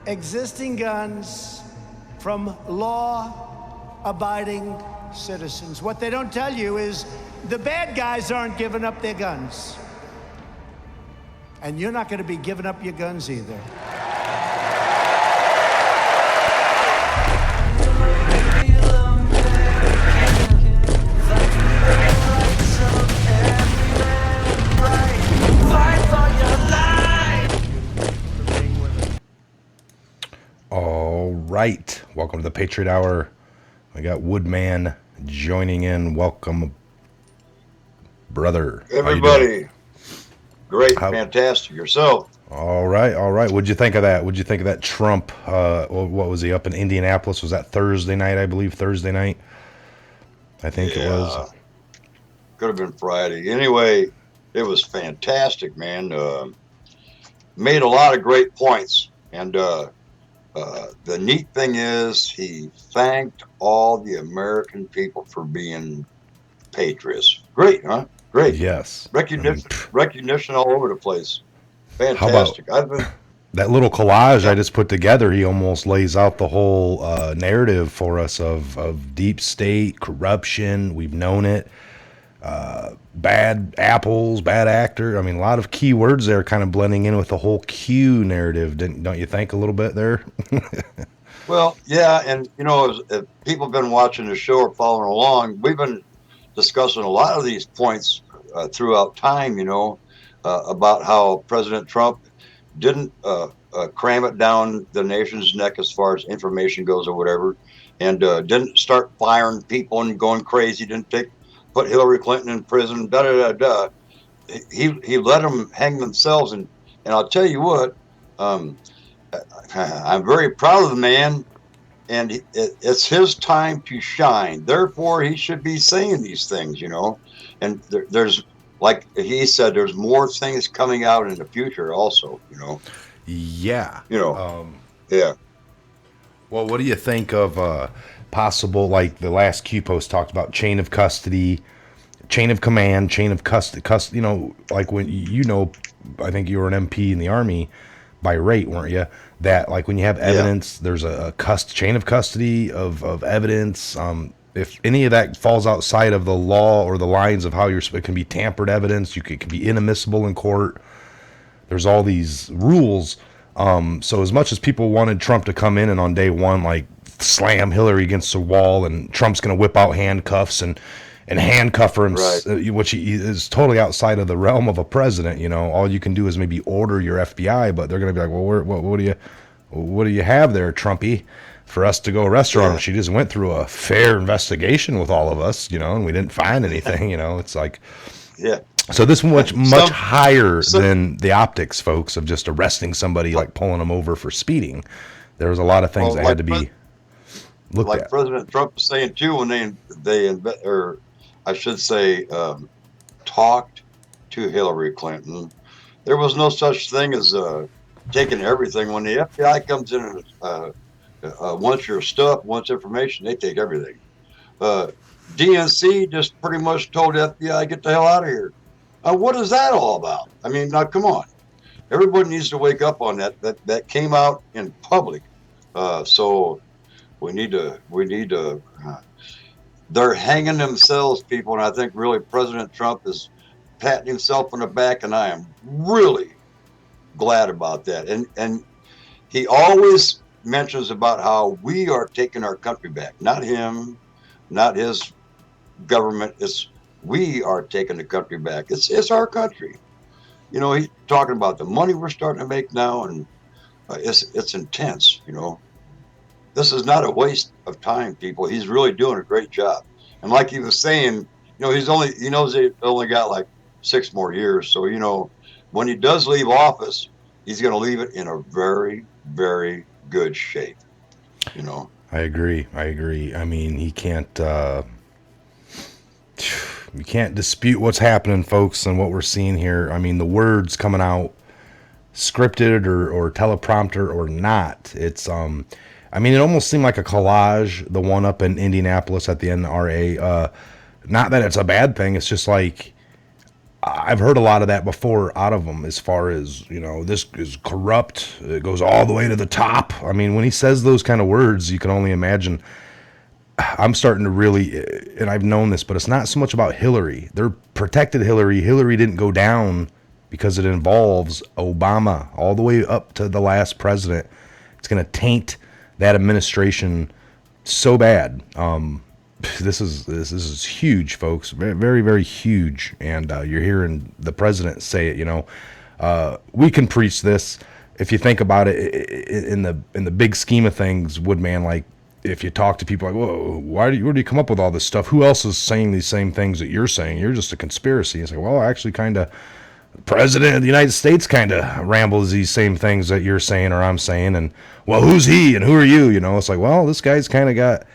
existing guns from law-abiding citizens. What they don't tell you is the bad guys aren't giving up their guns. And you're not going to be giving up your guns either. All right. Welcome to the Patriot Hour. We got Woodman joining in. Welcome, brother. Everybody. Great. Fantastic. Yourself. All right. All right. What'd you think of that? What'd you think of that Trump? What was he up in Indianapolis? Was that Thursday night, I believe? Thursday night? I think it was. Could have been Friday. Anyway, it was fantastic, man. Made a lot of great points. And the neat thing is he thanked all the American people for being patriots. Great, huh? Great. Yes. Recognition all over the place. Fantastic. That little collage I just put together, he almost lays out the whole narrative for us of deep state, corruption. We've known it. Bad apples, bad actor. I mean, a lot of key words there kind of blending in with the whole Q narrative. Don't you think a little bit there? Well, yeah. And, you know, if people have been watching the show or following along, we've been discussing a lot of these points throughout time, you know, about how President Trump didn't cram it down the nation's neck as far as information goes or whatever, and didn't start firing people and going crazy, didn't put Hillary Clinton in prison, He let them hang themselves, and I'll tell you what, I'm very proud of the man, and it's his time to shine. Therefore, he should be saying these things, you know. And there's, like he said, there's more things coming out in the future also, you know. Yeah. You know. Yeah. Well, what do you think of possible, like the last Q post talked about chain of custody, chain of command, chain of custody, you know, like when, you know, I think you were an MP in the Army by rate, weren't you? That like when you have evidence, there's a chain of custody of evidence. If any of that falls outside of the law or the lines of how it can be tampered evidence, it can be inadmissible in court. There's all these rules. So as much as people wanted Trump to come in and on day one, like slam Hillary against the wall, and Trump's going to whip out handcuffs and handcuff her, which is totally outside of the realm of a president. You know, all you can do is maybe order your FBI, but they're going to be like, well, what do you have there, Trumpy, for us to go arrest her on? She just went through a fair investigation with all of us, you know, and we didn't find anything. You know, it's like, So this much higher than the optics, folks, of just arresting somebody, like pulling them over for speeding. There was a lot of things that had to be looked at. Like President Trump was saying too, when they I should say, talked to Hillary Clinton, there was no such thing as taking everything. When the FBI comes in and wants your stuff, wants information, they take everything. DNC just pretty much told the FBI, get the hell out of here. What is that all about? I mean, now come on. Everybody needs to wake up on that. That came out in public. So we need to. They're hanging themselves, people, and I think really President Trump is patting himself on the back, and I am really glad about that. And he always mentions about how we are taking our country back, not him, not his government. It's we are taking the country back. It's our country. You know, he's talking about the money we're starting to make now, and it's intense. You know, this is not a waste of time, people. He's really doing a great job. And like he was saying, you know, he knows he only got like 6 more years. So, you know, when he does leave office, he's going to leave it in a very, very good shape. You know. I agree. I mean, he can't. You can't dispute what's happening, folks, and what we're seeing here. I mean, the words coming out, scripted or teleprompter or not. It's I mean, it almost seemed like a collage. The one up in Indianapolis at the NRA. Not that it's a bad thing. It's just like I've heard a lot of that before out of him, as far as, you know, this is corrupt. It goes all the way to the top. I mean, when he says those kind of words, you can only imagine. I'm starting to really, and I've known this, but it's not so much about Hillary. They're protected Hillary. Hillary didn't go down because it involves Obama all the way up to the last president. It's going to taint that administration so bad. This is huge, folks. Very, very, very huge. And you're hearing the president say it. You know, we can preach this. If you think about it, in the big scheme of things, Woodman, like, if you talk to people like, whoa, where do you come up with all this stuff? Who else is saying these same things that you're saying? You're just a conspiracy. It's like, well, actually, kind of, the president of the United States kind of rambles these same things that you're saying or I'm saying. And, well, who's he and who are you? You know, it's like, well, this guy's kind of got,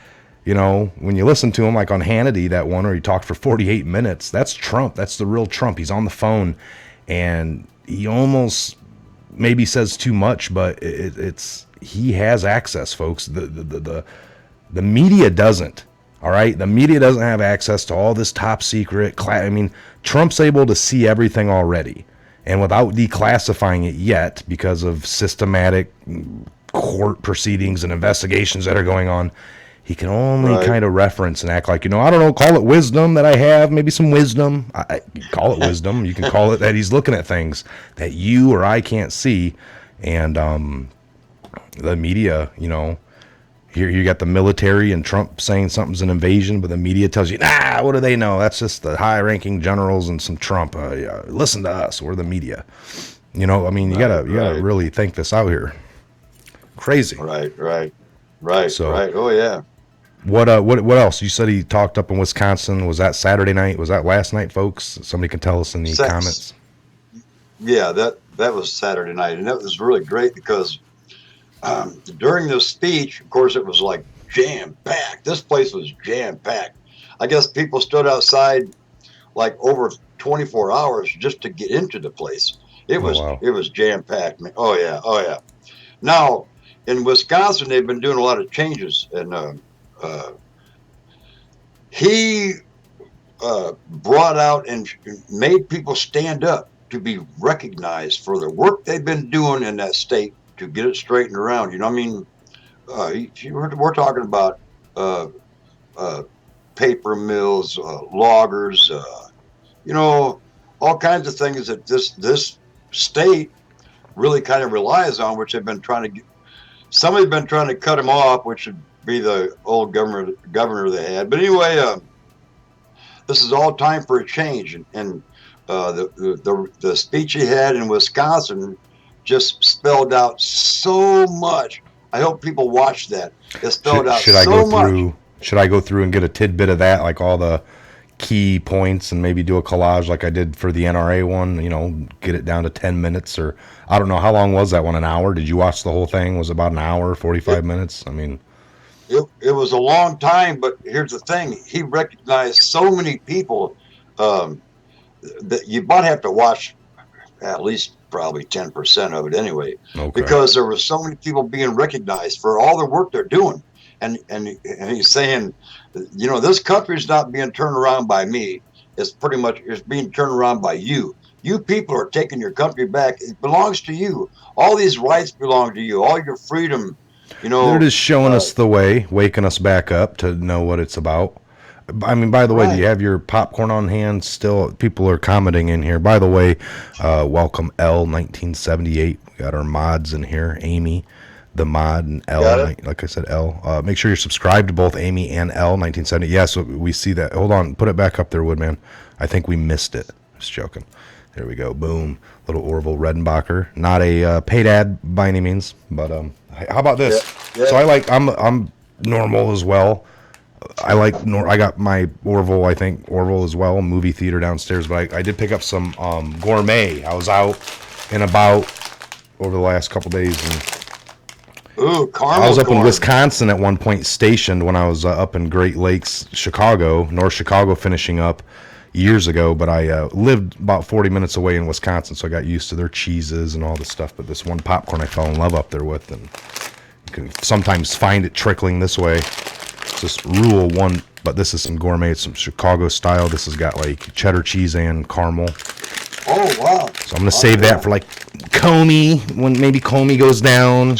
you know, when you listen to him, like on Hannity, that one where he talked for 48 minutes, that's Trump. That's the real Trump. He's on the phone, and he almost maybe says too much, but he has access, folks. The media doesn't. All right, the media doesn't have access to all this top secret. I mean, Trump's able to see everything already, and without declassifying it yet, because of systematic court proceedings and investigations that are going on, he can only kind of reference and act like, you know, I don't know, call it wisdom that I have, maybe some wisdom. I call it wisdom. You can call it that he's looking at things that you or I can't see. And the media, you know, here you got the military and Trump saying something's an invasion, but the media tells you, nah, what do they know? That's just the high-ranking generals and some Trump. Listen to us. We're the media. You know, I mean, you gotta really think this out here. Crazy. Right. So, Oh yeah. What else? You said he talked up in Wisconsin. Was that Saturday night? Was that last night, folks? Somebody can tell us in the comments. Yeah, that was Saturday night, and that was really great because during this speech, of course, it was like jam-packed. This place was jam-packed. I guess people stood outside like over 24 hours just to get into the place. It was jam-packed. Oh yeah. Now, in Wisconsin, they've been doing a lot of changes, and he brought out and made people stand up to be recognized for the work they've been doing in that state to get it straightened around. You know, I mean, we're talking about paper mills, loggers, you know, all kinds of things that this state really kind of relies on, which they've been trying to get. Somebody's been trying to cut him off, which would be the old governor they had. But anyway, this is all time for a change, and the speech he had in Wisconsin just spelled out so much. I hope people watch that. It spelled out so much. Should I go through and get a tidbit of that, like all the key points, and maybe do a collage like I did for the NRA one, you know, get it down to 10 minutes, or I don't know, how long was that one? An hour? Did you watch the whole thing? Was it about an hour, 45 minutes? I mean, it was a long time, but here's the thing. He recognized so many people that you might have to watch at least probably 10% of it anyway, because there were so many people being recognized for all the work they're doing. And he's saying, you know, this country's not being turned around by me. It's being turned around by you. You people are taking your country back. It belongs to you. All these rights belong to you. All your freedom, you know. They're just showing us the way, waking us back up to know what it's about. I mean, by the way, do you have your popcorn on hand still? People are commenting in here. By the way, welcome L1978. We got our mods in here. Amy, the mod, and L, like I said, L. Make sure you're subscribed to both Amy and L1970. Yeah, so we see that. Hold on, put it back up there, Woodman. I think we missed it. Just joking. There we go. Boom. Little Orville Redenbacher. Not a paid ad by any means, but how about this? Yeah. So I'm normal as well. I got my Orville, I think Orville as well, movie theater downstairs, but I did pick up some gourmet. I was out and about over the last couple days, and I was up in Wisconsin at one point, stationed when I was up in Great Lakes, North Chicago, finishing up years ago, but I lived about 40 minutes away in Wisconsin, so I got used to their cheeses and all this stuff. But this one popcorn I fell in love up there with, and you can sometimes find it trickling this way. just rule one, but this is some gourmet. It's some Chicago style. This has got like cheddar cheese and caramel. Oh, wow. So I'm going to save that for like Comey, when maybe Comey goes down.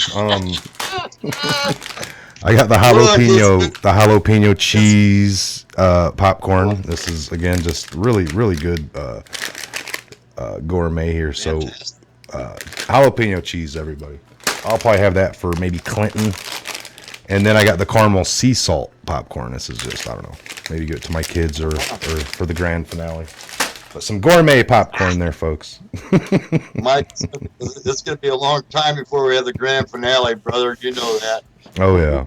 I got the jalapeno cheese popcorn. This is, again, just really, really good gourmet here. So jalapeno cheese, everybody. I'll probably have that for maybe Clinton. And then I got the caramel sea salt popcorn. This is just, I don't know, maybe give it to my kids or for the grand finale. But some gourmet popcorn there, folks. Mike, it's going to be a long time before we have the grand finale, brother. You know that. Oh, yeah.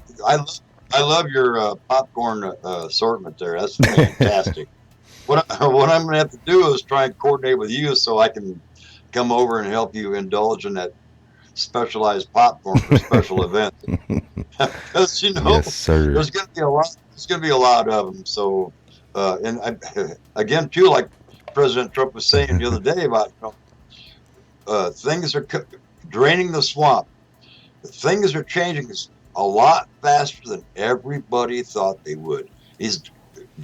I love your popcorn assortment there. That's fantastic. What I'm going to have to do is try and coordinate with you so I can come over and help you indulge in that specialized popcorn for special events. Because Yes, sir. there's going to be a lot. There's going to be a lot of them. So, again, too, like President Trump was saying the other day about things are draining the swamp. Things are changing a lot faster than everybody thought they would. He's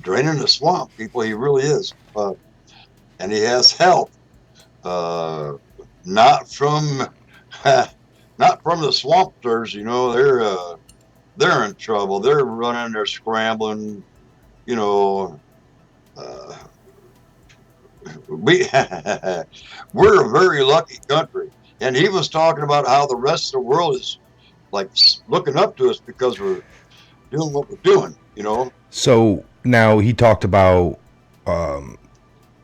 draining the swamp, people. He really is, and he has help. Not from the swampsters. They're in trouble. They're running. They're scrambling. We're a very lucky country, and he was talking about how the rest of the world is like looking up to us because we're doing what we're doing. So now he talked about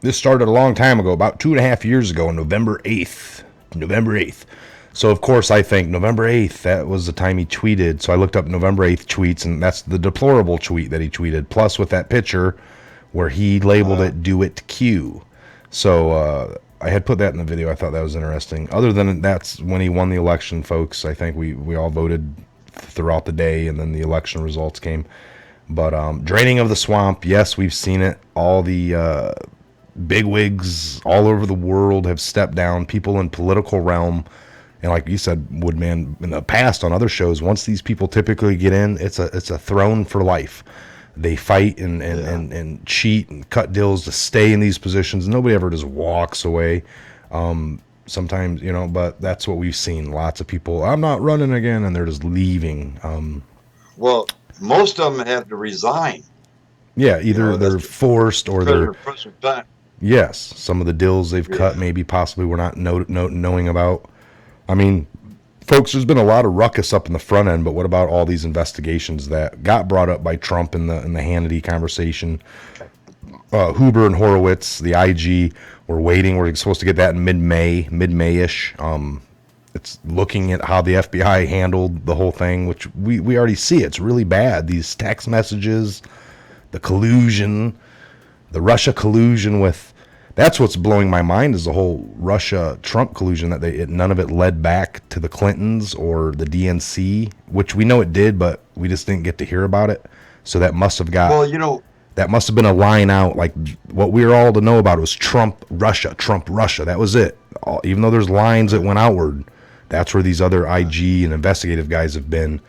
this started a long time ago, about 2.5 years ago, on November 8th. So, of course, I think November 8th, that was the time he tweeted. So I looked up November 8th tweets, and that's the deplorable tweet that he tweeted, plus with that picture where he labeled it "Do It Q." So I had put that in the video. I thought that was interesting. Other than that's when he won the election, folks. I think we all voted throughout the day, and then the election results came. But draining of the swamp, yes, we've seen it. All the bigwigs all over the world have stepped down. People in political realm. And like you said, Woodman, in the past on other shows, once these people typically get in, it's a throne for life. They fight and cheat and cut deals to stay in these positions. Nobody ever just walks away. Sometimes, but that's what we've seen. Lots of people, I'm not running again, and they're just leaving. Well, most of them have to resign. Yeah, either they're forced or they're... Yes, some of the deals they've cut, maybe possibly we're not knowing about. I mean, folks, there's been a lot of ruckus up in the front end, but what about all these investigations that got brought up by Trump in the Hannity conversation? Huber and Horowitz, the IG, we're waiting. We're supposed to get that in mid-May-ish. It's looking at how the FBI handled the whole thing, which we already see. It's really bad. These text messages, the collusion, the Russia collusion with... That's what's blowing my mind, is the whole Russia-Trump collusion, that none of it led back to the Clintons or the DNC, which we know it did, but we just didn't get to hear about it. So that must have got... Well, that must have been a line out, like what we were all to know about was Trump, Russia. That was it. Even though there's lines that went outward, that's where these other IG and investigative guys have been.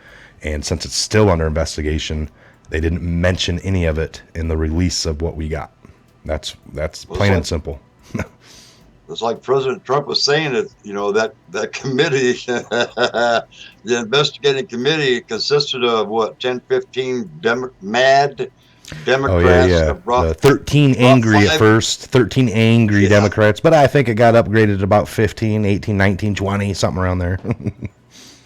And since it's still under investigation, they didn't mention any of it in the release of what we got. That's plain and simple. It's like President Trump was saying that that committee, the investigating committee, consisted of 10, 15 mad Democrats. Oh, yeah. 13 angry at first, 13 angry Democrats, but I think it got upgraded to about 15, 18, 19, 20, something around there.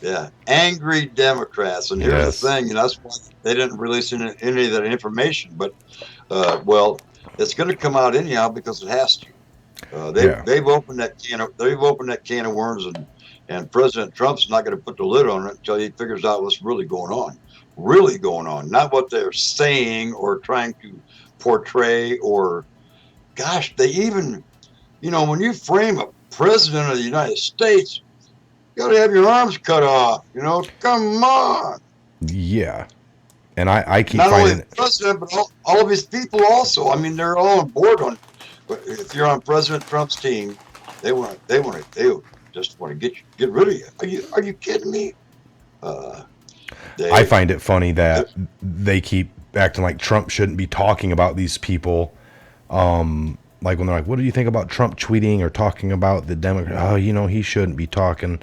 Yeah, angry Democrats. And here's the thing, that's why they didn't release any of that information. But, it's going to come out anyhow because it has to. They've opened that can of worms, and President Trump's not going to put the lid on it until he figures out what's really going on. Really going on, not what they're saying or trying to portray. Or, gosh, they even, when you frame a president of the United States, you got to have your arms cut off. Come on. Yeah. And I keep not finding only the president, but all of his people also. I mean, they're all on board on. If you're on President Trump's team, they just want to get rid of you. Are you kidding me? I find it funny that they keep acting like Trump shouldn't be talking about these people. Like when they're like, what do you think about Trump tweeting or talking about the Democrat? Oh, he shouldn't be talking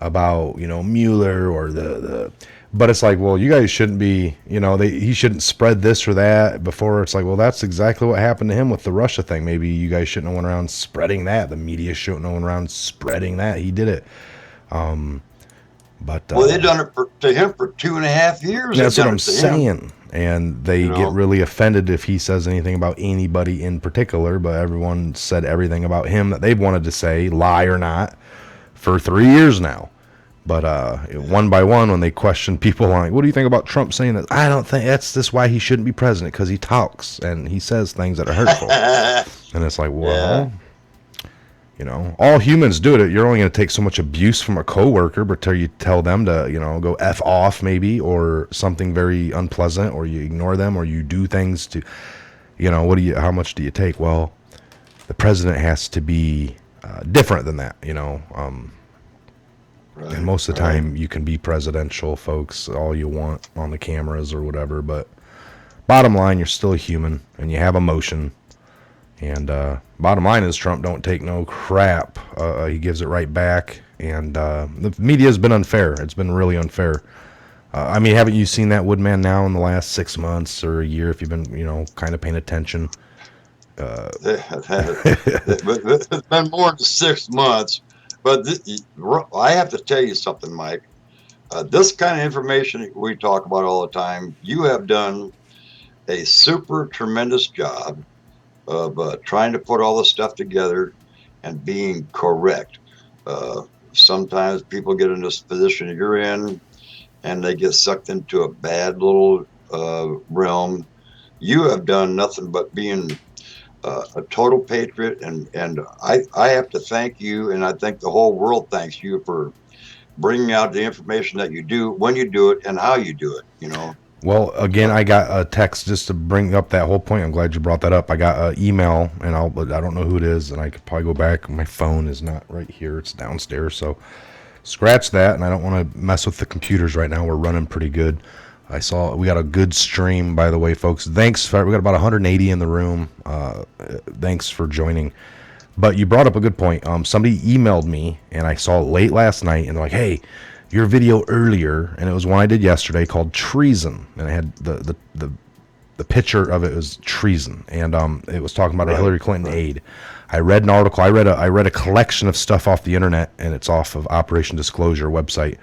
about, Mueller or but it's like, well, you guys shouldn't be, he shouldn't spread this or that before. It's like, well, that's exactly what happened to him with the Russia thing. Maybe you guys shouldn't have went around spreading that. The media shouldn't have went around spreading that. He did it. But well, they've done it to him for 2.5 years. That's what I'm saying. And they get really offended if he says anything about anybody in particular, but everyone said everything about him that they've wanted to say, lie or not, for 3 years now. But one by one, when they question people like, what do you think about Trump saying that? I don't think that's just why he shouldn't be president, because he talks and he says things that are hurtful. And it's like, well, all humans do it. You're only going to take so much abuse from a coworker, but till you tell them to, go F off maybe, or something very unpleasant, or you ignore them, or you do things to, how much do you take? Well, the president has to be different than that, Right, and most of the time you can be presidential, folks, all you want on the cameras or whatever, but bottom line, you're still a human and you have emotion. And bottom line is Trump don't take no crap. He gives it right back. And the media has been unfair. It's been really unfair. Haven't you seen that Woodman now in the last 6 months or a year, if you've been, kind of paying attention? It's been more than 6 months. But I have to tell you something, Mike. This kind of information we talk about all the time, you have done a super tremendous job of trying to put all this stuff together and being correct. Sometimes people get in this position you're in and they get sucked into a bad little realm. You have done nothing but being a total patriot, and I have to thank you, and I think the whole world thanks you for bringing out the information that you do, when you do it, and how you do it, Well, again, I got a text just to bring up that whole point. I'm glad you brought that up. I got an email, and I don't know who it is, and I could probably go back. My phone is not right here. It's downstairs, so scratch that, and I don't want to mess with the computers right now. We're running pretty good. We got a good stream, by the way, folks. Thanks. We got about 180 in the room. Thanks for joining. But you brought up a good point. Somebody emailed me, and I saw it late last night, and they're like, hey, your video earlier, and it was one I did yesterday called Treason, and I had the picture of it was treason, and it was talking about a Hillary Clinton aide. I read an article. I read a collection of stuff off the internet, and it's off of Operation Disclosure website.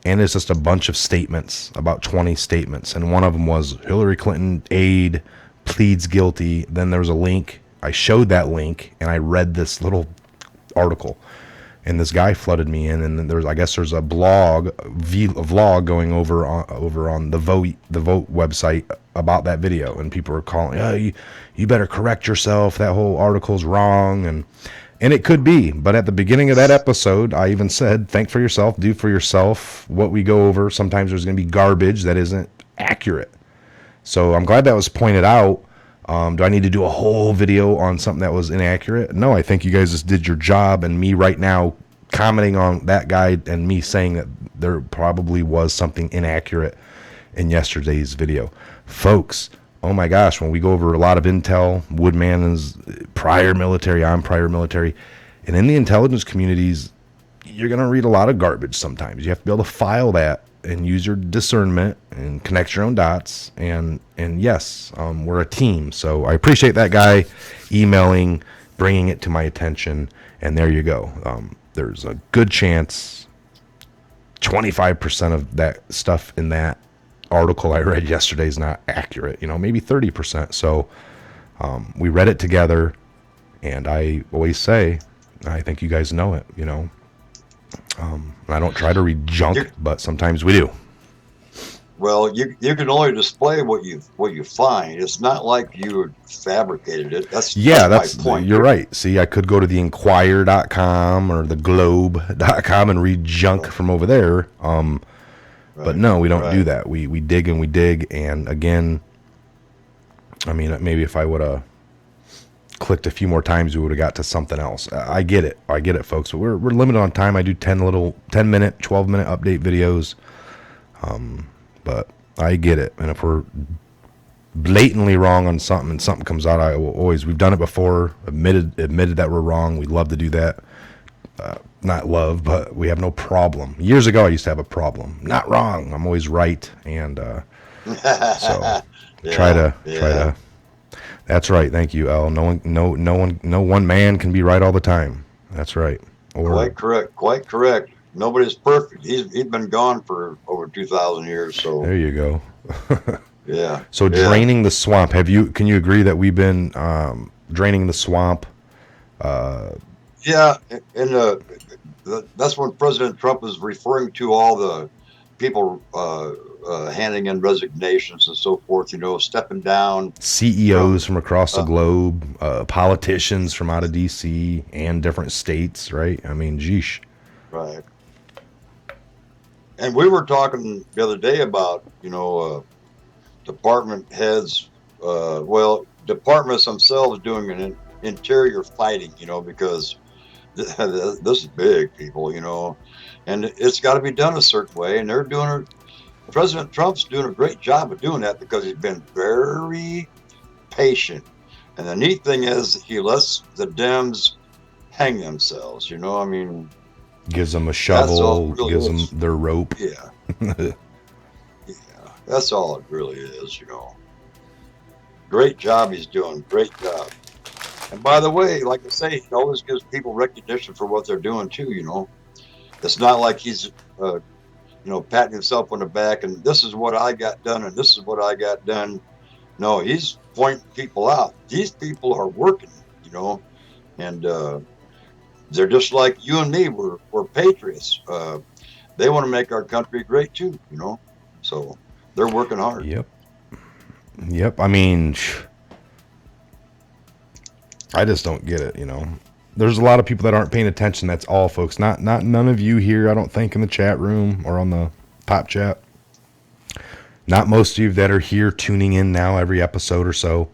And it's just a bunch of statements, about 20 statements. And one of them was Hillary Clinton aide pleads guilty. Then there was a link. I showed that link, and I read this little article. And this guy flooded me in. And then there's a vlog going over on the Vote website about that video. And people are calling, oh, you better correct yourself. That whole article's wrong. And it could be, but at the beginning of that episode, I even said, think for yourself, do for yourself what we go over. Sometimes there's going to be garbage that isn't accurate. So I'm glad that was pointed out. Do I need to do a whole video on something that was inaccurate? No, I think you guys just did your job, and me right now commenting on that guy and me saying that there probably was something inaccurate in yesterday's video. Folks, oh my gosh, when we go over a lot of intel, Woodman is prior military, I'm prior military, and in the intelligence communities, you're going to read a lot of garbage sometimes. You have to be able to file that and use your discernment and connect your own dots, and yes, we're a team. So I appreciate that guy emailing, bringing it to my attention, and there you go. There's a good chance 25% of that stuff in that article I read yesterday is not accurate, maybe 30%. So we read it together, and I always say, I think you guys know it, I don't try to read junk, but sometimes we do. Well, you can only display what you find. It's not like you fabricated it. That's my point. You're right. See, I could go to the Inquirer.com or the Globe.com and read junk from over there. But no, we don't do that. We dig and we dig. And again, maybe if I would have clicked a few more times, we would have got to something else. I get it, folks. But we're limited on time. I do 10-minute, 12-minute update videos. but I get it. And if we're blatantly wrong on something and something comes out, I will always, we've done it before, admitted that we're wrong. We love to do that. Not love, but we have no problem. Years ago, I used to have a problem. Not wrong. I'm always right. And so try to. That's right. Thank you, Al. No one man can be right all the time. That's right. Quite correct. Quite correct. Nobody's perfect. He's been gone for over 2,000 years. So there you go. Yeah. So draining the swamp. Can you agree that we've been draining the swamp? Yeah, and that's when President Trump is referring to all the people handing in resignations and so forth. Stepping down. CEOs from across the globe, politicians from out of D.C. and different states. Right. I mean, geesh. Right. And we were talking the other day about department heads, departments themselves doing an interior fighting, because this is big, people, and it's got to be done a certain way. And they're doing it. President Trump's doing a great job of doing that because he's been very patient. And the neat thing is he lets the Dems hang themselves, I mean. Gives them a shovel, really gives them their rope. Yeah. Yeah. That's all it really is, Great job he's doing. Great job. And by the way, like I say, he always gives people recognition for what they're doing too, It's not like he's, patting himself on the back and this is what I got done and this is what I got done. No, he's pointing people out. These people are working, and they're just like you and me. We're patriots. They want to make our country great too, So they're working hard. Yep. I mean, I just don't get it, There's a lot of people that aren't paying attention. That's all, folks. Not none of you here, I don't think, in the chat room or on the pop chat. Not most of you that are here tuning in now every episode or so.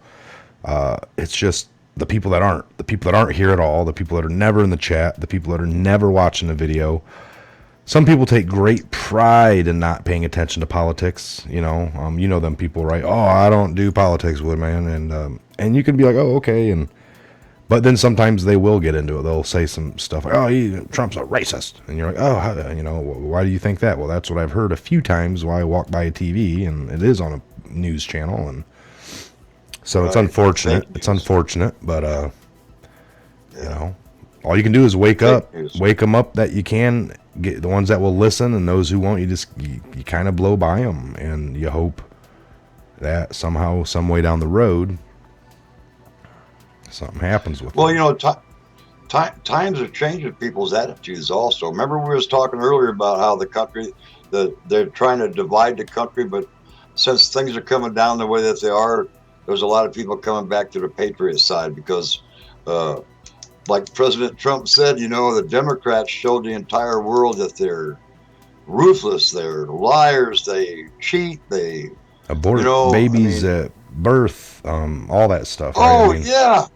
It's just the people that aren't. The people that aren't here at all. The people that are never in the chat. The people that are never watching the video. Some people take great pride in not paying attention to politics. You know them people, right? Oh, I don't do politics with man, and you can be like, oh, okay, but then sometimes they will get into it. They'll say some stuff like, oh, Trump's a racist, and you're like, oh, why do you think that? Well, that's what I've heard a few times while I walk by a TV, and it is on a news channel, and so right. It's unfortunate. It's unfortunate, but all you can do is wake them up that you can. Get the ones that will listen, and those who won't, you kind of blow by them, and you hope that somehow, some way down the road, something happens with them. Well, times are changing people's attitudes also. Remember we was talking earlier about how the country, they're trying to divide the country, but since things are coming down the way that they are, there's a lot of people coming back to the Patriot side because like President Trump said, the Democrats showed the entire world that they're ruthless, they're liars, they cheat, they abort babies at birth, all that stuff. Oh, right? Yeah.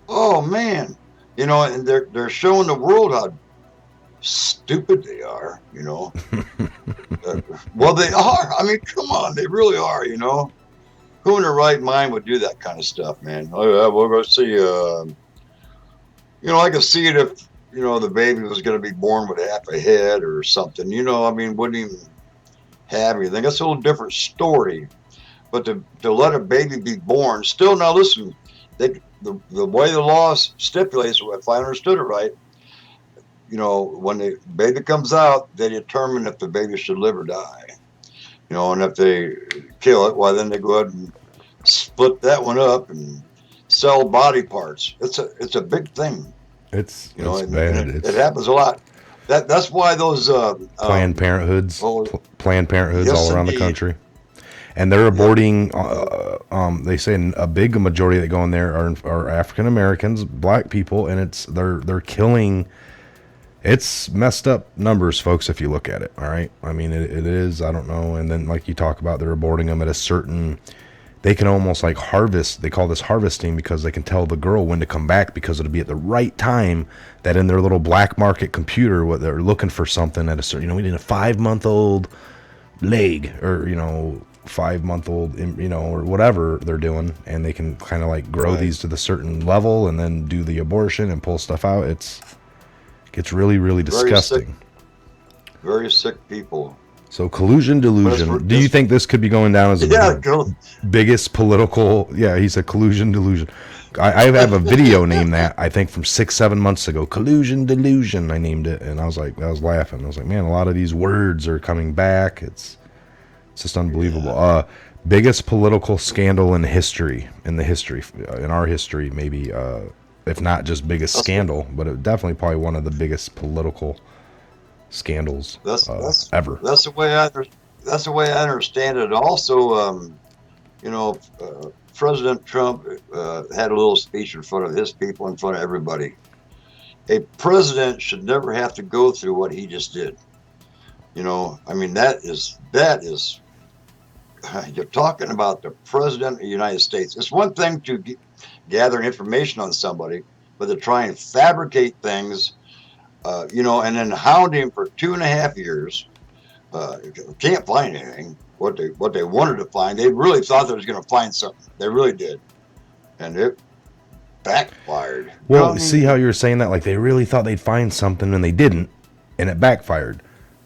Oh man. And they're showing the world how stupid they are, Well, they are. I mean, come on, they really are, Who in their right mind would do that kind of stuff, man? We're going to see I could see it if, the baby was going to be born with half a head or something, wouldn't even have anything. That's a little different story. But to let a baby be born, still, now listen, the way the law stipulates, if I understood it right, when the baby comes out, they determine if the baby should live or die. And if they kill it, well, then they go ahead and split that one up and sell body parts. It's a big thing. It's bad. It happens a lot. That's why those Planned Parenthoods yes, all around indeed. The country, and they're aborting. They say a big majority that go in there are African Americans, black people, and they're killing. It's messed up numbers, folks, if you look at it. All right, I mean it is. I don't know. And then like you talk about, they're aborting them at a certain. They can almost like harvest. They call this harvesting because they can tell the girl when to come back because it'll be at the right time that in their little black market computer, what they're looking for something at a certain, we need a 5-month-old leg, or 5-month-old, or whatever they're doing, and they can kind of like grow these to the certain level and then do the abortion and pull stuff out. It gets really, really disgusting. Very sick people. So collusion, delusion. Do you think this could be going down as the biggest political? Yeah, he said collusion, delusion. I have a video named that, I think, from 6-7 months ago. Collusion, delusion. I named it, and I was laughing. I was like, man, a lot of these words are coming back. It's just unbelievable. Yeah. Biggest political scandal in history, in our history, maybe, if not just biggest scandal, but it definitely probably one of the biggest political scandals ever. That's the way I understand it. Also, President Trump had a little speech in front of his people, in front of everybody. A president should never have to go through what he just did. I mean, that is you're talking about the president of the United States. It's one thing to gather information on somebody, but to try and fabricate things, and then hound him for 2.5 years. Can't find anything. What they wanted to find, they really thought they was going to find something. They really did, and it backfired. Well, see how you're saying that? Like, they really thought they'd find something and they didn't, and it backfired.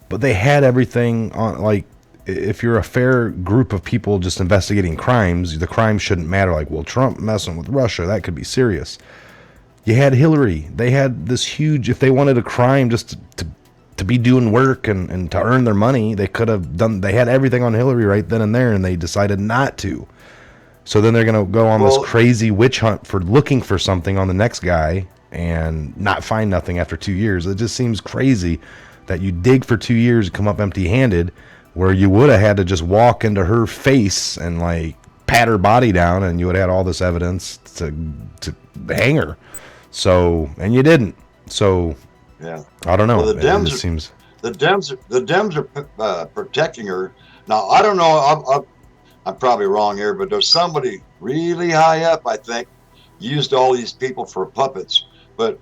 But they had everything on. Like, if you're a fair group of people just investigating crimes, the crime shouldn't matter. Like, well, Trump messing with Russia, that could be serious. You had Hillary. They had this huge. If they wanted a crime just to be doing work and to earn their money, they could have done. They had everything on Hillary right then and there, and they decided not to. So then they're going to go on this crazy witch hunt for looking for something on the next guy and not find nothing after 2 years. It just seems crazy that you dig for 2 years and come up empty-handed, where you would have had to just walk into her face and like pat her body down, and you would have had all this evidence to hang her. So, and you didn't. So, yeah, I don't know. Well, the Dems are protecting her. Now, I don't know. I'm probably wrong here, but there's somebody really high up, I think, used all these people for puppets. But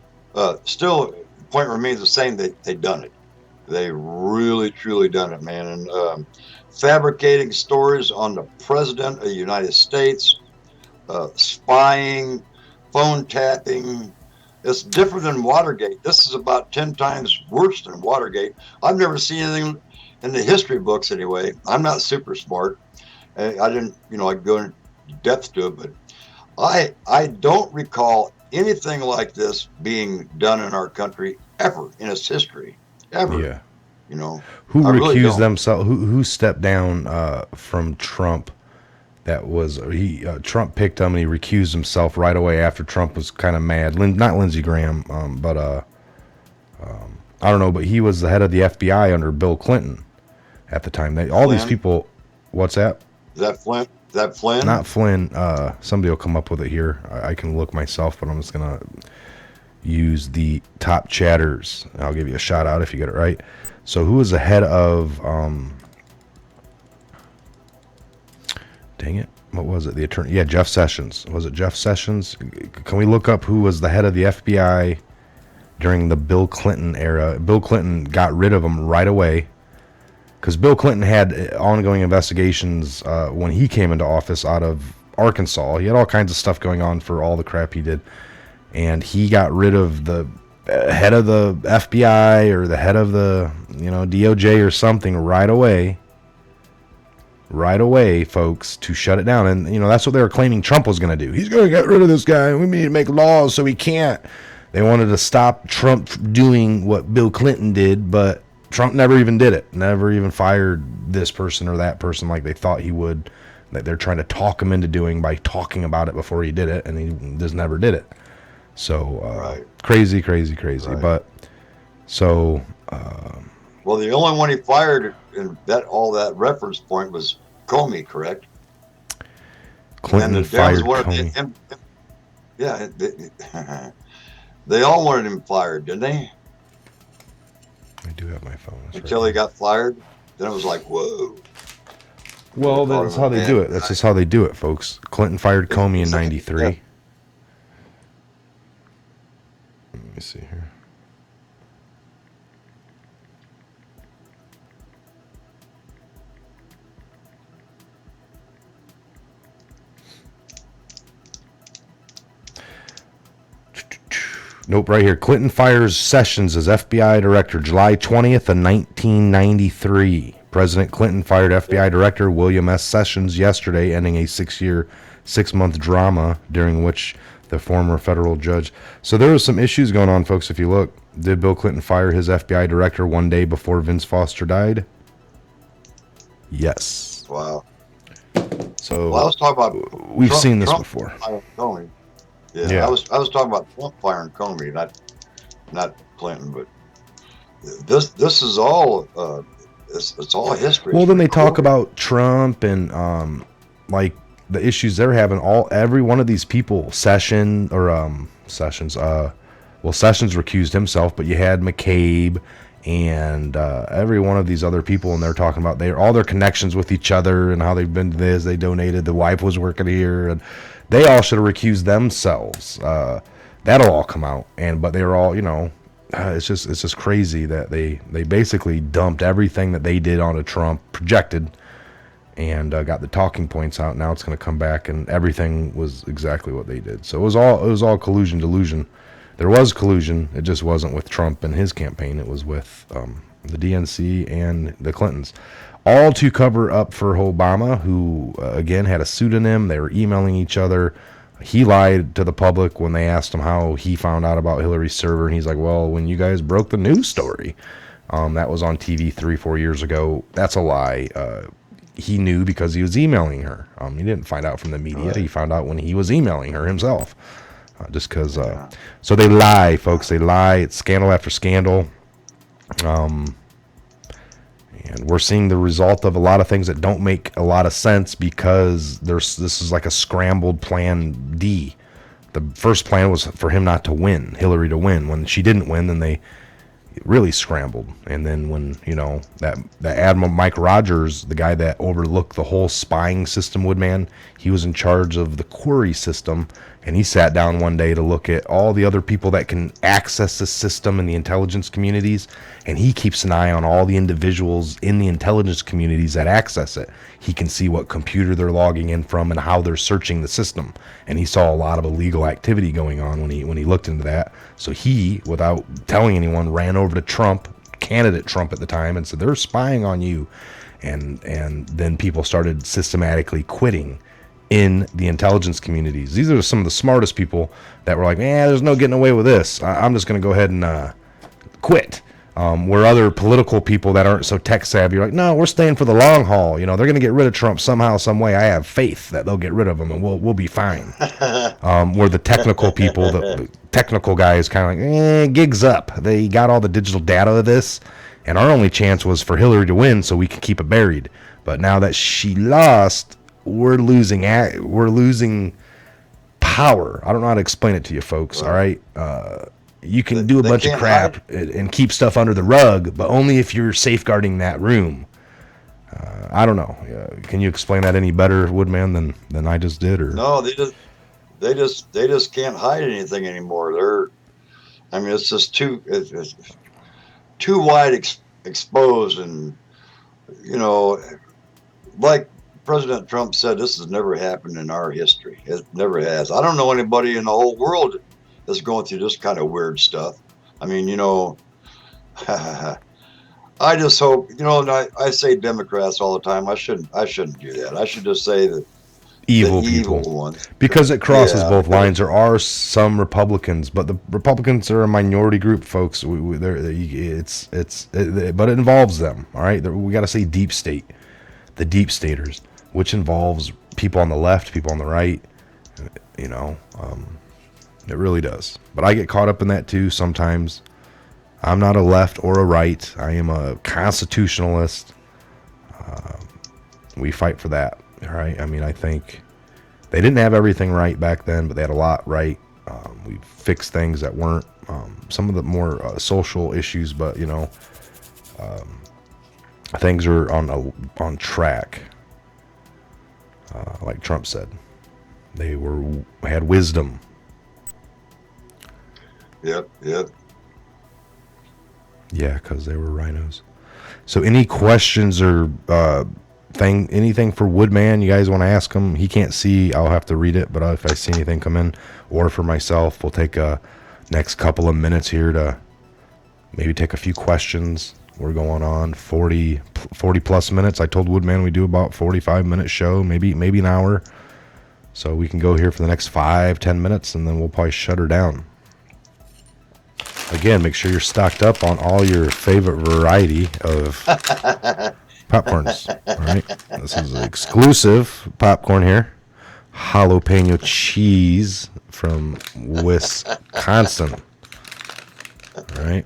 still, the point remains the same. They done it. They really, truly done it, man. And fabricating stories on the president of the United States, spying, phone tapping. It's different than Watergate. This is about 10 times worse than Watergate. I've never seen anything in the history books anyway. I'm not super smart. I didn't, I go in depth to it, but I don't recall anything like this being done in our country ever in its history, ever. Yeah. Who recused themselves? Who stepped down from Trump? That was Trump picked him, and he recused himself right away after Trump was kind of mad. Not Lindsey Graham, but I don't know. But he was the head of the FBI under Bill Clinton at the time. These people. What's that? Is that Flynn? Is that Flynn? Not Flynn. Somebody will come up with it here. I can look myself, but I'm just gonna use the top chatters. I'll give you a shout out if you get it right. So who was the head of? Dang it. What was it? The attorney? Yeah, Jeff Sessions. Was it Jeff Sessions? Can we look up who was the head of the FBI during the Bill Clinton era? Bill Clinton got rid of him right away because Bill Clinton had ongoing investigations when he came into office out of Arkansas. He had all kinds of stuff going on for all the crap he did. And he got rid of the head of the FBI or the head of the DOJ or something right away. Right away, folks, to shut it down. And, that's what they were claiming Trump was going to do. He's going to get rid of this guy. We need to make laws so he can't. They wanted to stop Trump doing what Bill Clinton did, but Trump never even did it. Never even fired this person or that person like they thought he would. That they're trying to talk him into doing by talking about it before he did it, and he just never did it. So, right. Crazy. Right. But, so... well, the only one he fired in that reference point was Comey, correct? Clinton fired Comey. They all wanted him fired, didn't they? I do have my phone. Until he got fired, then it was like, whoa. Well, that's how they do it. That's just how they do it, folks. Clinton fired Comey in '93. Yeah. Let me see here. Nope, right here. Clinton fires Sessions as FBI director July 20th of 1993. President Clinton fired FBI Director William S. Sessions yesterday, ending a 6-month drama during which the former federal judge. So there was some issues going on, folks. If you look, did Bill Clinton fire his FBI director one day before Vince Foster died? Yes. Wow. So Well, I was talking about we've seen this before. firing Comey. Yeah, Yeah. I was talking about Trump firing Comey, not Clinton, but this is all it's all history. Well, It's then they talk recorded. about Trump and like the issues they're having. Every one of these people, Sessions. Sessions recused himself, but you had McCabe and every one of these other people, and they're talking about all their connections with each other and how they've been to this. They donated. The wife was working here, and they all should have recused themselves. That'll all come out, but they were all, it's just crazy that they basically dumped everything that they did onto Trump, projected, and got the talking points out. Now it's going to come back, and everything was exactly what they did. So it was all collusion, delusion. There was collusion. It just wasn't with Trump and his campaign. It was with the DNC and the Clintons, all to cover up for Obama, who again had a pseudonym. They were emailing each other. He lied to the public when they asked him how he found out about Hillary's server, and he's like, well, when you guys broke the news story, that was on TV 3-4 years ago. That's a lie. He knew because he was emailing her. He didn't find out from the media. Right. He found out when he was emailing her himself. Just because. So they lie, folks. They lie. It's scandal after scandal. And we're seeing the result of a lot of things that don't make a lot of sense because this is like a scrambled plan D. The first plan was for him not to win, Hillary to win. When she didn't win, then they really scrambled. And then when, that Admiral Mike Rogers, the guy that overlooked the whole spying system, Woodman, he was in charge of the query system, and he sat down one day to look at all the other people that can access the system in the intelligence communities, and he keeps an eye on all the individuals in the intelligence communities that access it. He can see what computer they're logging in from and how they're searching the system, and he saw a lot of illegal activity going on when he looked into that. So he, without telling anyone, ran over to Trump, candidate Trump at the time, and said, they're spying on you. And then people started systematically quitting in the intelligence communities. These are some of the smartest people that were like, there's no getting away with this. I'm just going to go ahead and quit. Where other political people that aren't so tech savvy are like, no, we're staying for the long haul. They're going to get rid of Trump somehow, some way. I have faith that they'll get rid of him and we'll be fine. Where the technical people, the technical guys kind of like, gigs up. They got all the digital data of this, and our only chance was for Hillary to win so we could keep it buried. But now that she lost, we're losing power. I don't know how to explain it to you folks. All right. You can do a bunch of crap and keep stuff under the rug, but only if you're safeguarding that room. I don't know. Can you explain that any better, Woodman, than I just did? Or no, they just can't hide anything anymore. It's just it's too wide exposed, and like President Trump said, this has never happened in our history. It never has. I don't know anybody in the whole world that's going through this kind of weird stuff. I just hope, and I say Democrats all the time. I shouldn't do that. I should just say that evil ones, because it crosses both lines. There are some Republicans, but the Republicans are a minority group, folks. But it involves them. All right, we got to say deep state, the deep staters, which involves people on the left, people on the right. It really does. But I get caught up in that too sometimes. I'm not a left or a right. I am a constitutionalist. We fight for that. All right. I think they didn't have everything right back then, but they had a lot right. We fixed things that weren't. Some of the more social issues, but things are on track. Like Trump said, they had wisdom. Yep. Yeah, because they were rhinos. So any questions or anything for Woodman you guys want to ask him? He can't see. I'll have to read it, but if I see anything come in, or for myself, we'll take a next couple of minutes here to maybe take a few questions. We're going on 40 plus minutes. I told Woodman we do about 45-minute show, maybe an hour. So we can go here for the next 5-10 minutes, and then we'll probably shut her down. Again, make sure you're stocked up on all your favorite variety of popcorns. All right, this is an exclusive popcorn here. Jalapeno cheese from Wisconsin. All right.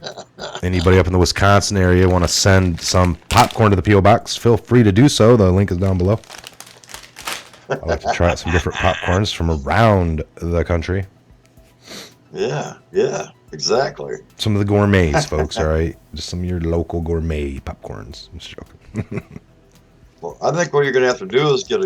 Anybody up in the Wisconsin area want to send some popcorn to the P.O Box? Feel free to do so. The link is down below. I like to try out some different popcorns from around the country. Yeah, exactly. Some of the gourmets, folks. All right, just some of your local gourmet popcorns. I'm just joking. Well, I think what you're going to have to do is get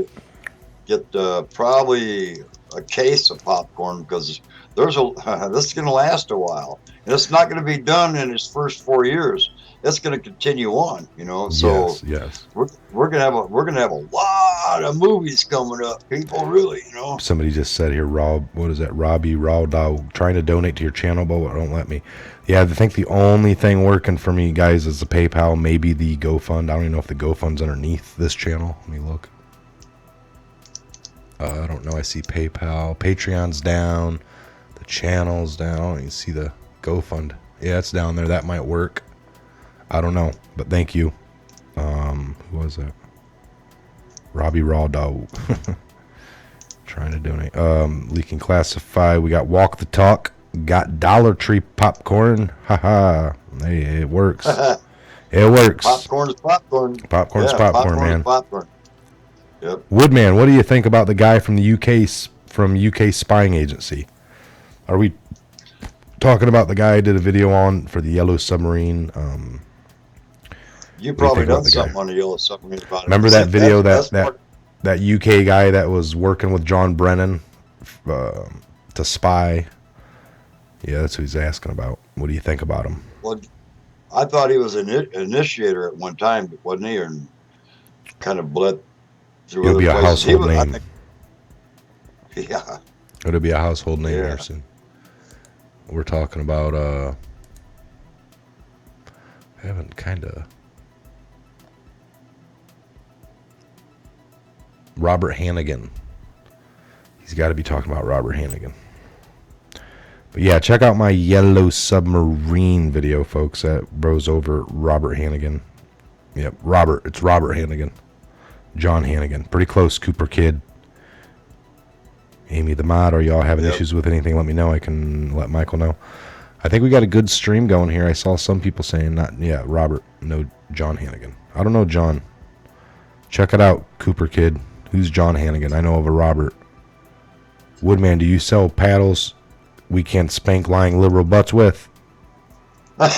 probably a case of popcorn, because this is going to last a while, and it's not going to be done in its first 4 years. It's going to continue on, So yes. we're going to have a lot of movies coming up, people. Really, Somebody just said here, Rob. What is that? Robbie Raw Dog trying to donate to your channel, but don't let me. Yeah, I think the only thing working for me, guys, is the PayPal. Maybe the GoFund. I don't even know if the GoFund's underneath this channel. Let me look. I don't know. I see PayPal. Patreon's down. The channel's down. I don't even see the GoFund. Yeah, it's down there. That might work. I don't know, but thank you. Who was that? Robbie Raw Dog. Trying to donate. Leaking Classify. We got Walk the Talk. Got Dollar Tree popcorn. Haha. Hey, it works. It works. Popcorn is popcorn. Popcorn's popcorn, man. Popcorn. Yep. Woodman, what do you think about the guy from the UK spying agency? Are we talking about the guy I did a video on for the Yellow Submarine? You probably done something on the Yellow Submarine about it. Remember that video that UK guy that was working with John Brennan to spy? Yeah, that's what he's asking about. What do you think about him? Well, I thought he was an initiator at one time, wasn't he? And kind of bled through He'll be a household name. Yeah. It'll be a household name here soon. We're talking about haven't kind of Robert Hannigan. He's got to be talking about Robert Hannigan. But yeah, check out my Yellow Submarine video, folks. That bros over Robert Hannigan. Yep, Robert. It's Robert Hannigan. John Hannigan. Pretty close, Cooper Kid. Amy the Mod, are y'all having issues with anything? Let me know. I can let Michael know. I think we got a good stream going here. I saw some people saying Robert, no John Hannigan. I don't know John. Check it out, Cooper Kid. Who's John Hannigan? I know of a Robert. Woodman, do you sell paddles we can spank lying liberal butts with? That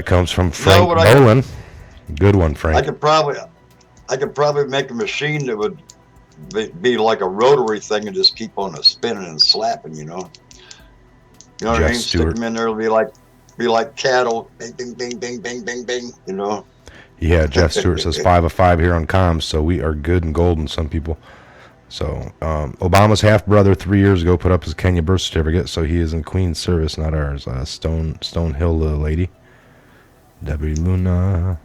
comes from Frank Nolan. Good one, Frank. I could probably make a machine that would be like a rotary thing and just keep on spinning and slapping, You know what I mean? Stick them in there, it'll be like cattle. Bing, bing, bing, bing, bing, bing, bing. Yeah, Jeff Stewart says 5 of 5 here on comms, so we are good and golden. Some people. So Obama's half brother 3 years ago put up his Kenya birth certificate, so he is in Queen's service, not ours. Stone Hill lady. W Luna.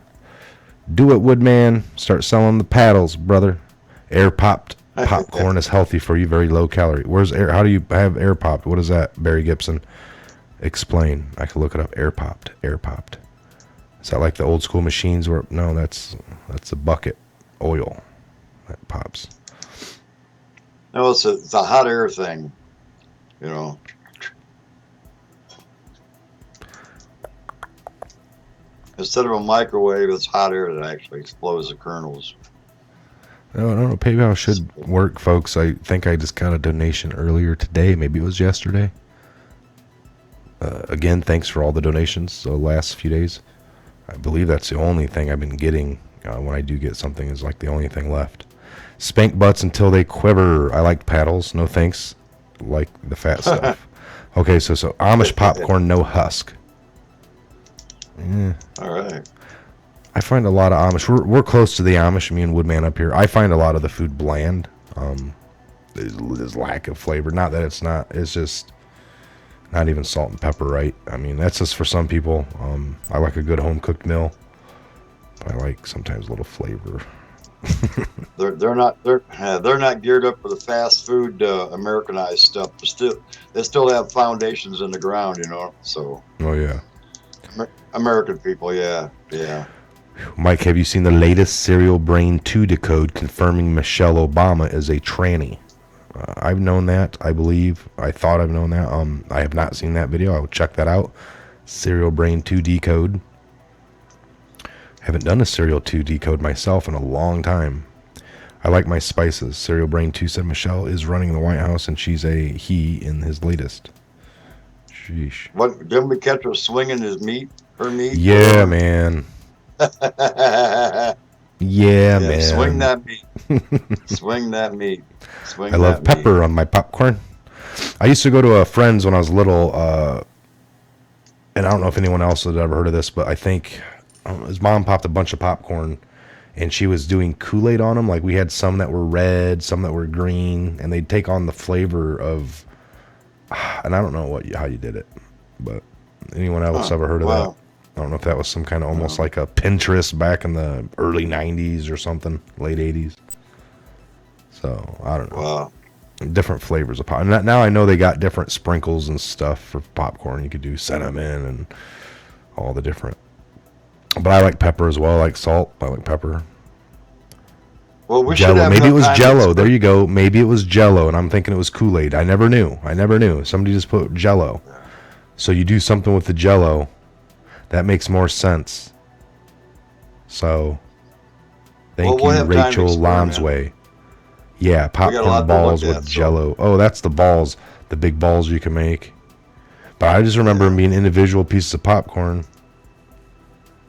Do it, Woodman. Start selling the paddles, brother. Air popped popcorn is healthy for you, very low calorie. Where's air? How do you have air popped? What is that, Barry Gibson? Explain. I can look it up. Air popped. Is that like the old school machines where? No, that's a bucket oil that pops. No, it's a hot air thing. Instead of a microwave, it's hot air that actually explodes the kernels. I don't know. PayPal should work, folks. I think I just got a donation earlier today. Maybe it was yesterday. Again, thanks for all the donations the last few days. I believe that's the only thing I've been getting. When I do get something, is like the only thing left. Spank butts until they quiver. I like paddles. No thanks. Like the fat stuff. Okay, so Amish popcorn, no husk. All right. I find a lot of Amish. We're close to the Amish. Me and Woodman up here. I find a lot of the food bland. there's lack of flavor. Not that it's not. It's just not even salt and pepper, right? I mean, that's just for some people. I like a good home cooked meal. But I like sometimes a little flavor. they're not geared up for the fast food Americanized stuff. They still have foundations in the ground, So. Oh yeah. American people, yeah. Mike, have you seen the latest Serial Brain 2 decode confirming Michelle Obama is a tranny? I've known that, I believe. I thought I've known that. I have not seen that video. I will check that out. Serial Brain 2 decode. Haven't done a Serial 2 decode myself in a long time. I like my spices. Serial Brain 2 said Michelle is running the White House and she's a he in his latest. Sheesh. What, didn't we catch her swinging her meat? Yeah, man. Yeah, man. Swing that meat. Swing that meat. I love pepper on my popcorn. I used to go to a friend's when I was little, and I don't know if anyone else has ever heard of this, but I think his mom popped a bunch of popcorn, and she was doing Kool-Aid on them. Like, we had some that were red, some that were green, and they'd take on the flavor of, and I don't know how you did it, but anyone else ever heard of that? I don't know if that was some kind of almost like a Pinterest back in the early 90s or something, late 80s. So, I don't know. Wow. Different flavors of popcorn. Now I know they got different sprinkles and stuff for popcorn. You could do cinnamon and all the different. But I like pepper as well. I like salt. I like pepper. Well, we Jello. should have Maybe it was Jello. There you go. Maybe it was Jello, and I'm thinking it was Kool-Aid. I never knew. Somebody just put Jello. So you do something with the Jello. That makes more sense. So, thank you, Rachel Lonsway. Yeah, popcorn balls with Jello. Oh, that's the balls, the big balls you can make. But I just remember them being individual pieces of popcorn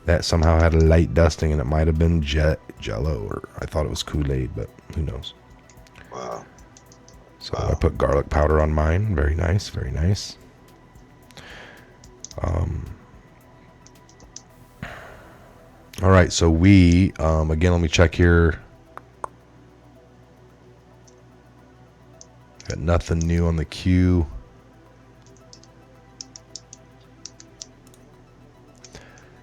that somehow had a light dusting, and it might have been Jello, or I thought it was Kool-Aid, but who knows? Wow. So I put garlic powder on mine. Very nice, very nice. All right, so we, again, let me check here. Got nothing new on the queue.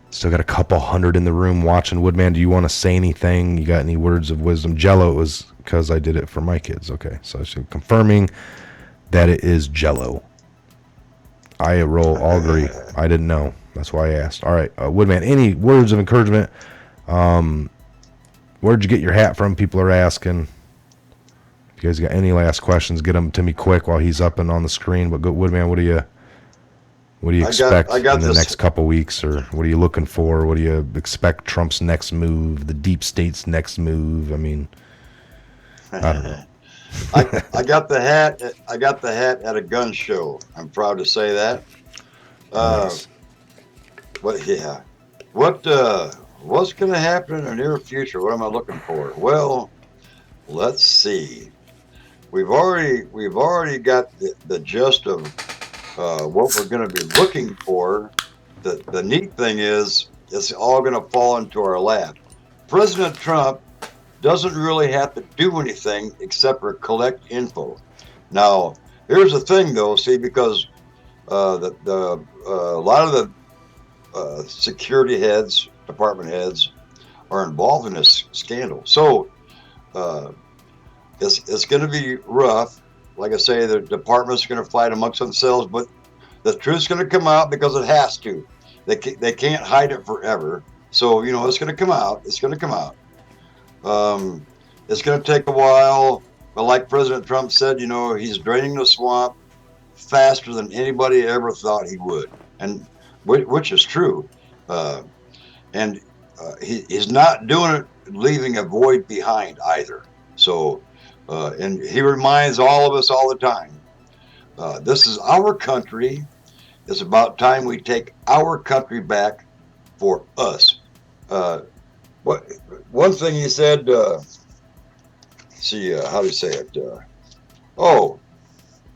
Still got a couple hundred in the room watching. Woodman, do you want to say anything? You got any words of wisdom? Jello, it was because I did it for my kids. Okay, so confirming that it is Jello. All agree. I didn't know. That's why I asked. All right, Woodman, any words of encouragement? Where'd you get your hat from? People are asking. If you guys got any last questions, get them to me quick while he's up and on the screen. But Woodman, what do you expect in the next couple weeks, or what are you looking for? What do you expect Trump's next move, the deep state's next move? I mean, I don't know. I got the hat. I got the hat at a gun show. I'm proud to say that. Nice. What's going to happen in the near future? What am I looking for? Well, let's see. We've already got the gist of what we're going to be looking for. The neat thing is, it's all going to fall into our lap. President Trump doesn't really have to do anything except for collect info. Now, here's the thing, though. See, because a lot of the security heads, department heads, are involved in this scandal. So it's going to be rough. Like I say, the department's going to fight amongst themselves, but the truth's going to come out because it has to. They can't hide it forever. So, it's going to come out. It's going to come out. It's going to take a while. But like President Trump said, he's draining the swamp faster than anybody ever thought he would. And which is true. And he's not doing it leaving a void behind either. So, and he reminds all of us all the time, this is our country. It's about time we take our country back for us. One thing he said, how do you say it?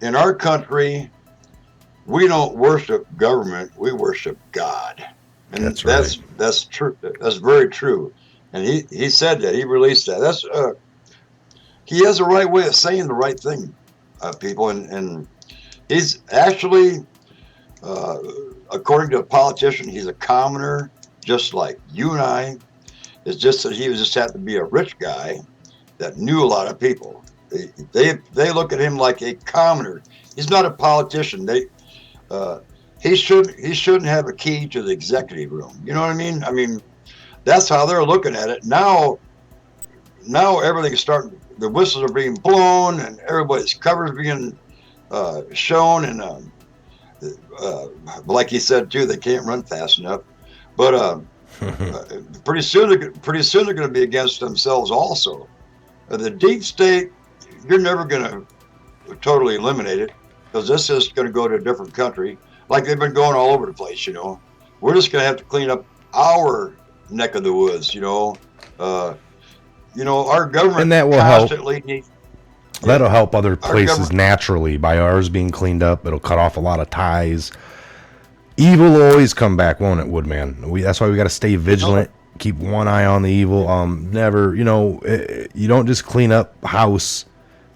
In our country, we don't worship government, we worship God. And that's right. That's true. That's very true. And he said that. He released that. he has the right way of saying the right thing, people, and he's actually, uh, according to a politician, he's a commoner, just like you and I. It's just that he was just happened to be a rich guy that knew a lot of people. They look at him like a commoner. He's not a politician. Uh, he shouldn't have a key to the executive room. You know what I mean? I mean, that's how they're looking at it now. Everything's starting. The whistles are being blown, and everybody's covers being shown. And like he said too, they can't run fast enough. But pretty soon they're going to be against themselves also. The deep state, you're never going to totally eliminate it because this is going to go to a different country, like they've been going all over the place. We're just going to have to clean up our neck of the woods. Our government And that will constantly help. needs. That'll Yeah, help other our places government. naturally by ours being cleaned up. It'll cut off a lot of ties. Evil will always come back, won't it, Woodman? That's why we got to stay vigilant. Keep one eye on the evil. Never, you don't just clean up house.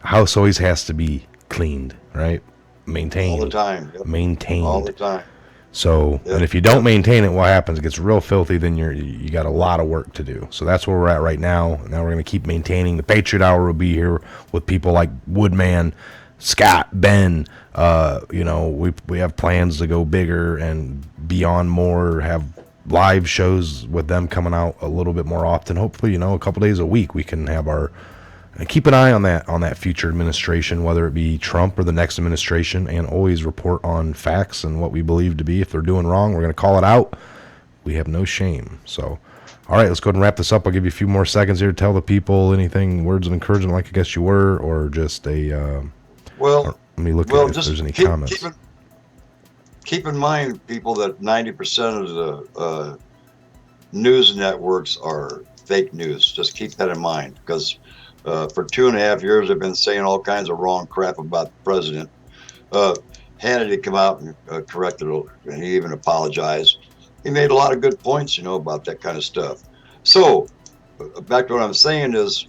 House always has to be cleaned, right? All the Maintained, time. Yep. All the maintained. time. So, and Yep. if you don't maintain it, what happens? It gets real filthy. Then you got a lot of work to do. So that's where we're at right now. Now we're going to keep maintaining. The Patriot Hour will be here with people like Woodman, Scott, Ben. We have plans to go bigger and beyond more. Have live shows with them coming out a little bit more often. Hopefully, a couple days a week we can have our. And keep an eye on that future administration, whether it be Trump or the next administration, and always report on facts and what we believe to be. If they're doing wrong, we're going to call it out. We have no shame. So, all right, let's go ahead and wrap this up. I'll give you a few more seconds here to tell the people anything, words of encouragement, like I guess you were, or just or Well, let me look well, at if just there's any comments. keep in mind, people, that 90% of the news networks are fake news. Just keep that in mind, because for 2.5 years, they've been saying all kinds of wrong crap about the president. Uh, Hannity come out and corrected it, and he even apologized. He made a lot of good points, about that kind of stuff. So, back to what I'm saying is,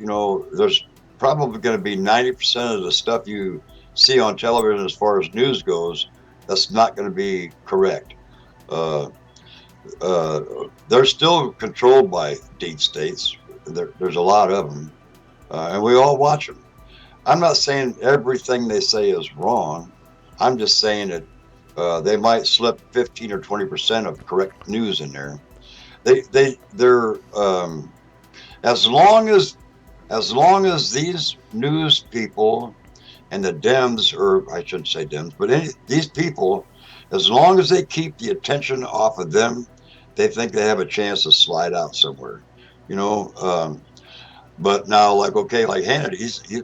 there's probably going to be 90% of the stuff you see on television as far as news goes that's not going to be correct. Uh, they're still controlled by deep states. There's a lot of them, and we all watch them. I'm not saying everything they say is wrong. I'm just saying that they might slip 15 or 20% of correct news in there. They're as long as these news people and the Dems, or I shouldn't say Dems, but these people, as long as they keep the attention off of them, they think they have a chance to slide out somewhere, you know. But now, like Hannity,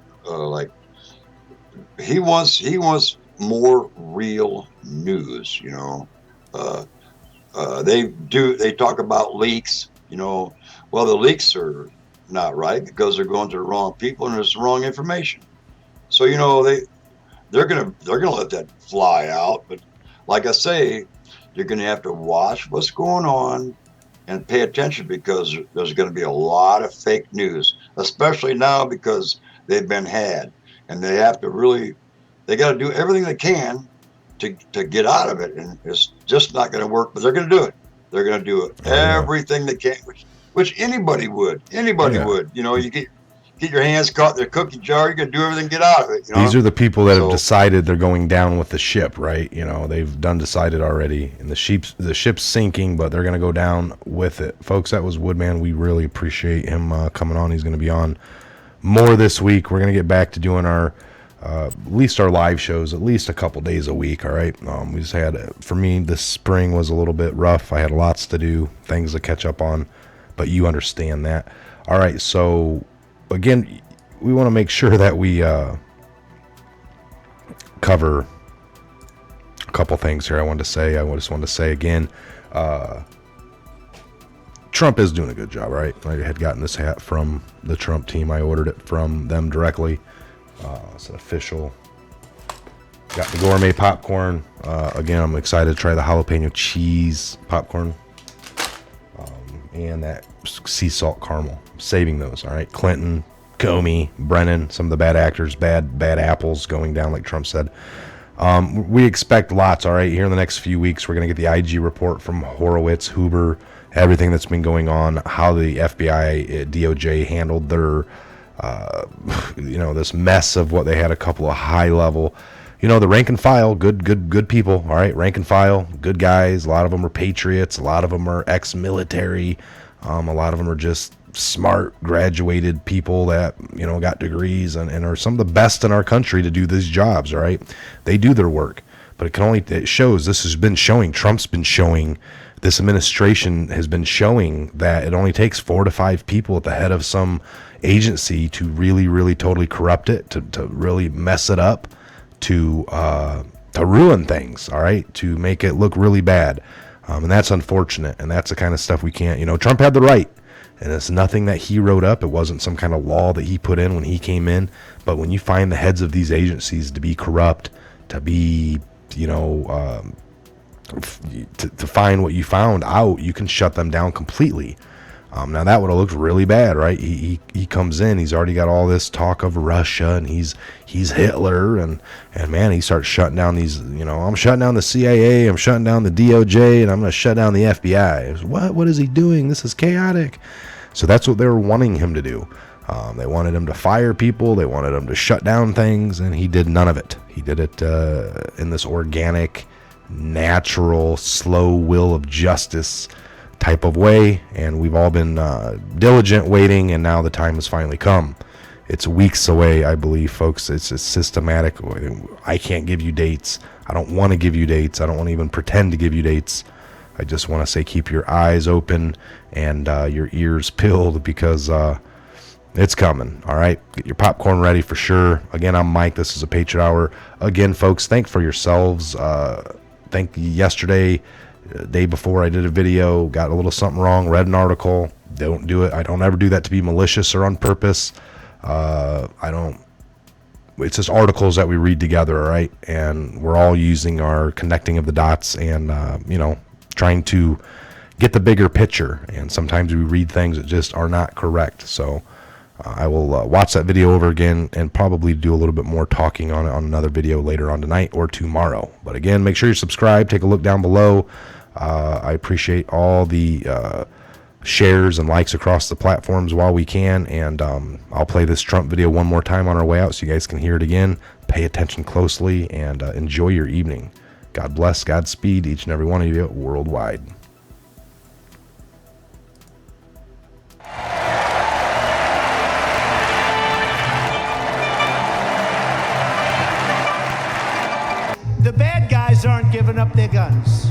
he wants more real news, They talk about leaks, Well, the leaks are not right because they're going to the wrong people and there's the wrong information. So they're gonna let that fly out. But like I say, you're gonna have to watch what's going on and pay attention, because there's going to be a lot of fake news, especially now because they've been had, and they got to do everything they can to get out of it, and it's just not going to work. But they're going to do it. They're going to do everything they can, which anybody would. Anybody would. You get your hands caught in their cookie jar. You're going to do everything to get out of it. These are the people that have decided they're going down with the ship, right? They've decided already, and the ship's sinking, but they're going to go down with it. Folks, that was Woodman. We really appreciate him coming on. He's going to be on more this week. We're going to get back to doing our at least our live shows at least a couple days a week. All right. We just had, for me, this spring was a little bit rough. I had lots to do, things to catch up on, but you understand that. All right. So again, we want to make sure that we cover a couple things here. I just wanted to say again, Trump is doing a good job, right? I had gotten this hat from the Trump team. I ordered it from them directly. It's an official. Got the gourmet popcorn. Again, I'm excited to try the jalapeno cheese popcorn. And that sea salt caramel. I'm saving those, all right? Clinton, Comey, Brennan, some of the bad actors, bad apples going down, like Trump said. We expect lots, all right? Here in the next few weeks, we're going to get the IG report from Horowitz, Huber, everything that's been going on, how the FBI, DOJ handled their, this mess of what they had, a couple of high-level, the rank and file, good people, all right? Rank and file, good guys. A lot of them are patriots. A lot of them are ex-military. A lot of them are just smart, graduated people that, got degrees and are some of the best in our country to do these jobs, all right? They do their work, but it shows, this has been showing, Trump's been showing, this administration has been showing that it only takes 4 to 5 people at the head of some agency to really, really totally corrupt it, to really mess it up, to ruin things, all right, to make it look really bad. And that's unfortunate, and that's the kind of stuff we can't, Trump had the right, and it's nothing that he wrote up. It wasn't some kind of law that he put in when he came in. But when you find the heads of these agencies to be corrupt, to be, to find what you found out, you can shut them down completely. Now that would have looked really bad, right? He comes in, he's already got all this talk of Russia, and he's Hitler, and man, he starts shutting down these, I'm shutting down the CIA, I'm shutting down the DOJ, and I'm going to shut down the FBI. What is he doing? This is chaotic. So that's what they were wanting him to do. They wanted him to fire people, they wanted him to shut down things, and he did none of it. He did it in this organic, natural, slow will of justice type of way, and we've all been diligent waiting, and now the time has finally come. It's weeks away, I believe, folks. It's a systematic. I can't give you dates. I don't want to give you dates. I don't want to even pretend to give you dates. I just want to say keep your eyes open and your ears peeled, because it's coming, all right? Get your popcorn ready for sure. Again, I'm Mike. This is a Patriot Hour. Again, folks, think for yourselves. Think yesterday, day before, I did a video, got a little something wrong, read an article. Don't do it. I don't ever do that to be malicious or on purpose. It's just articles that we read together, all right? And we're all using our connecting of the dots and, trying to get the bigger picture. And sometimes we read things that just are not correct. So I will watch that video over again and probably do a little bit more talking on it on another video later on tonight or tomorrow. But again, make sure you're subscribed. Take a look down below. I appreciate all the shares and likes across the platforms while we can, and I'll play this Trump video one more time on our way out so you guys can hear it again. Pay attention closely and enjoy your evening. God bless, Godspeed, each and every one of you worldwide. The bad guys aren't giving up their guns.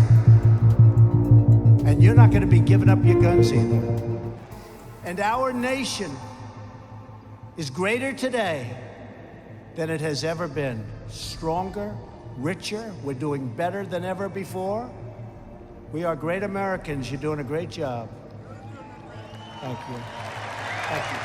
And you're not going to be giving up your guns either. And our nation is greater today than it has ever been. Stronger, richer, we're doing better than ever before. We are great Americans. You're doing a great job. Thank you. Thank you.